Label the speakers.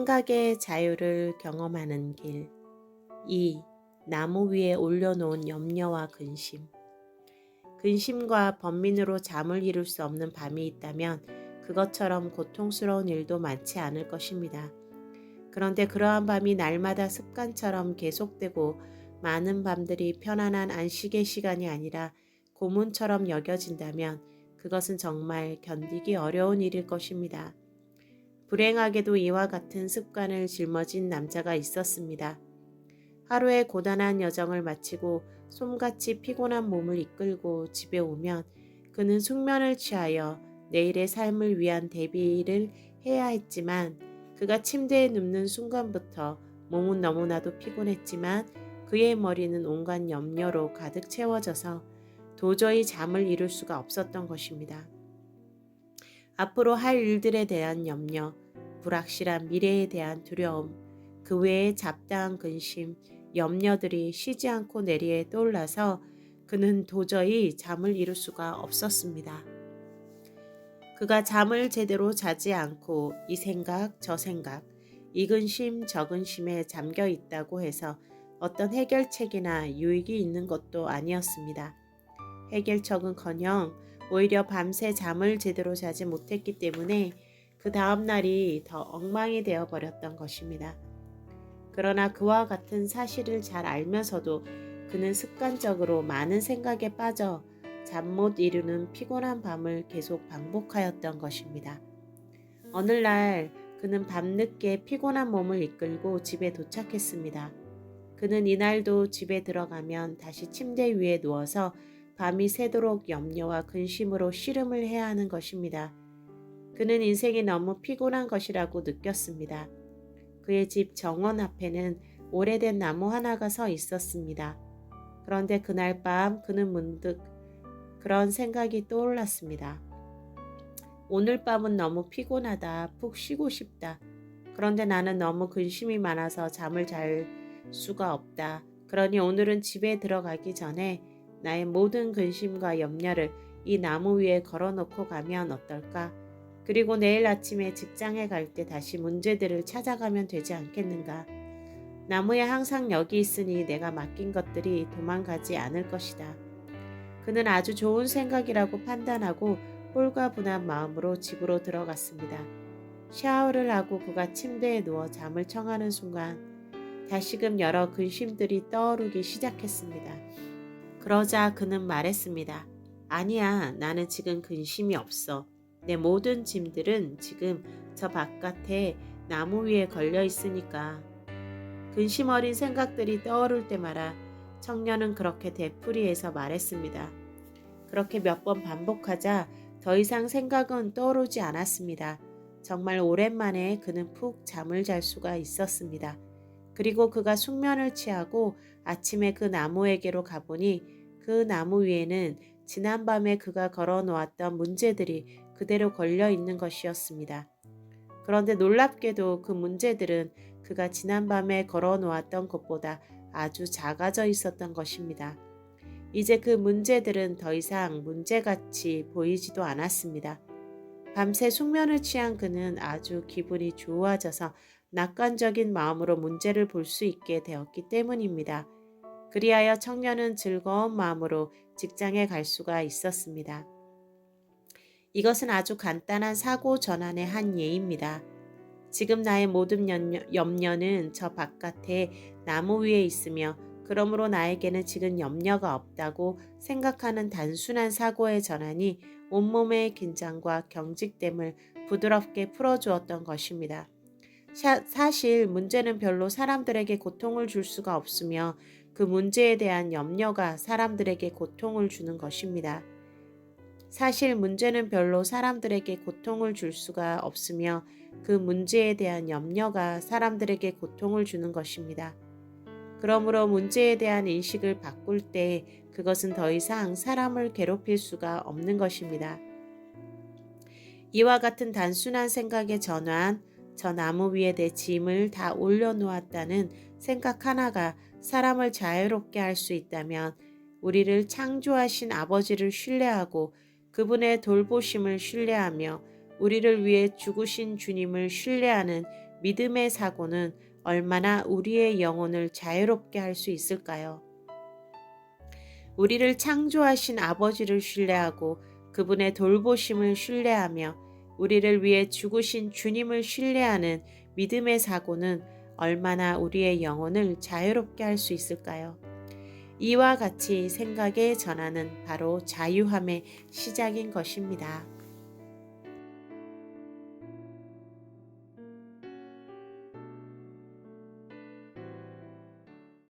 Speaker 1: 생각의 자유를 경험하는 길. 2. 나무 위에 올려놓은 염려와 근심. 근심과 번민으로 잠을 이룰 수 없는 밤이 있다면 그것처럼 고통스러운 일도 많지 않을 것입니다. 그런데 그러한 밤이 날마다 습관처럼 계속되고 많은 밤들이 편안한 안식의 시간이 아니라 고문처럼 여겨진다면 그것은 정말 견디기 어려운 일일 것입니다. 불행하게도 이와 같은 습관을 짊어진 남자가 있었습니다. 하루의 고단한 여정을 마치고 솜같이 피곤한 몸을 이끌고 집에 오면 그는 숙면을 취하여 내일의 삶을 위한 대비를 해야 했지만 그가 침대에 눕는 순간부터 몸은 너무나도 피곤했지만 그의 머리는 온갖 염려로 가득 채워져서 도저히 잠을 이룰 수가 없었던 것입니다. 앞으로 할 일들에 대한 염려, 불확실한 미래에 대한 두려움, 그 외의 잡다한 근심, 염려들이 쉬지 않고 내리에 떠올라서 그는 도저히 잠을 이룰 수가 없었습니다. 그가 잠을 제대로 자지 않고 이 생각, 저 생각, 이 근심, 저 근심에 잠겨 있다고 해서 어떤 해결책이나 유익이 있는 것도 아니었습니다. 해결책은커녕 오히려 밤새 잠을 제대로 자지 못했기 때문에 그 다음 날이 더 엉망이 되어버렸던 것입니다. 그러나 그와 같은 사실을 잘 알면서도 그는 습관적으로 많은 생각에 빠져 잠 못 이루는 피곤한 밤을 계속 반복하였던 것입니다. 어느 날 그는 밤늦게 피곤한 몸을 이끌고 집에 도착했습니다. 그는 이날도 집에 들어가면 다시 침대 위에 누워서 밤이 새도록 염려와 근심으로 씨름을 해야 하는 것입니다. 그는 인생이 너무 피곤한 것이라고 느꼈습니다. 그의 집 정원 앞에는 오래된 나무 하나가 서 있었습니다. 그런데 그날 밤 그는 문득 그런 생각이 떠올랐습니다. 오늘 밤은 너무 피곤하다. 푹 쉬고 싶다. 그런데 나는 너무 근심이 많아서 잠을 잘 수가 없다. 그러니 오늘은 집에 들어가기 전에 나의 모든 근심과 염려를 이 나무 위에 걸어놓고 가면 어떨까? 그리고 내일 아침에 직장에 갈 때 다시 문제들을 찾아가면 되지 않겠는가? 나무에 항상 여기 있으니 내가 맡긴 것들이 도망가지 않을 것이다. 그는 아주 좋은 생각이라고 판단하고 홀가분한 마음으로 집으로 들어갔습니다. 샤워를 하고 그가 침대에 누워 잠을 청하는 순간 다시금 여러 근심들이 떠오르기 시작했습니다. 그러자 그는 말했습니다. 아니야, 나는 지금 근심이 없어. 내 모든 짐들은 지금 저 바깥에 나무 위에 걸려 있으니까. 근심 어린 생각들이 떠오를 때마다 청년은 그렇게 되풀이해서 말했습니다. 그렇게 몇 번 반복하자 더 이상 생각은 떠오르지 않았습니다. 정말 오랜만에 그는 푹 잠을 잘 수가 있었습니다. 그리고 그가 숙면을 취하고 아침에 그 나무에게로 가보니 그 나무 위에는 지난밤에 그가 걸어놓았던 문제들이 그대로 걸려 있는 것이었습니다. 그런데 놀랍게도 그 문제들은 그가 지난밤에 걸어놓았던 것보다 아주 작아져 있었던 것입니다. 이제 그 문제들은 더 이상 문제같이 보이지도 않았습니다. 밤새 숙면을 취한 그는 아주 기분이 좋아져서 낙관적인 마음으로 문제를 볼 수 있게 되었기 때문입니다. 그리하여 청년은 즐거운 마음으로 직장에 갈 수가 있었습니다. 이것은 아주 간단한 사고 전환의 한 예입니다. 지금 나의 모든 염려는 저 바깥에 나무 위에 있으며 그러므로 나에게는 지금 염려가 없다고 생각하는 단순한 사고의 전환이 온몸의 긴장과 경직됨을 부드럽게 풀어주었던 것입니다. 사실 문제는 별로 사람들에게 고통을 줄 수가 없으며 그 문제에 대한 염려가 사람들에게 고통을 주는 것입니다. 사실 문제는 별로 사람들에게 고통을 줄 수가 없으며 그 문제에 대한 염려가 사람들에게 고통을 주는 것입니다. 그러므로 문제에 대한 인식을 바꿀 때 그것은 더 이상 사람을 괴롭힐 수가 없는 것입니다. 이와 같은 단순한 생각의 전환, 저 나무 위에 내 짐을 다 올려놓았다는 생각 하나가 사람을 자유롭게 할 수 있다면 우리를 창조하신 아버지를 신뢰하고 그분의 돌보심을 신뢰하며 우리를 위해 죽으신 주님을 신뢰하는 믿음의 사고는 얼마나 우리의 영혼을 자유롭게 할 수 있을까요? 우리를 창조하신 아버지를 신뢰하고 그분의 돌보심을 신뢰하며 우리를 위해 죽으신 주님을 신뢰하는 믿음의 사고는 얼마나 우리의 영혼을 자유롭게 할 수 있을까요? 이와 같이 생각의 전환은 바로 자유함의 시작인 것입니다.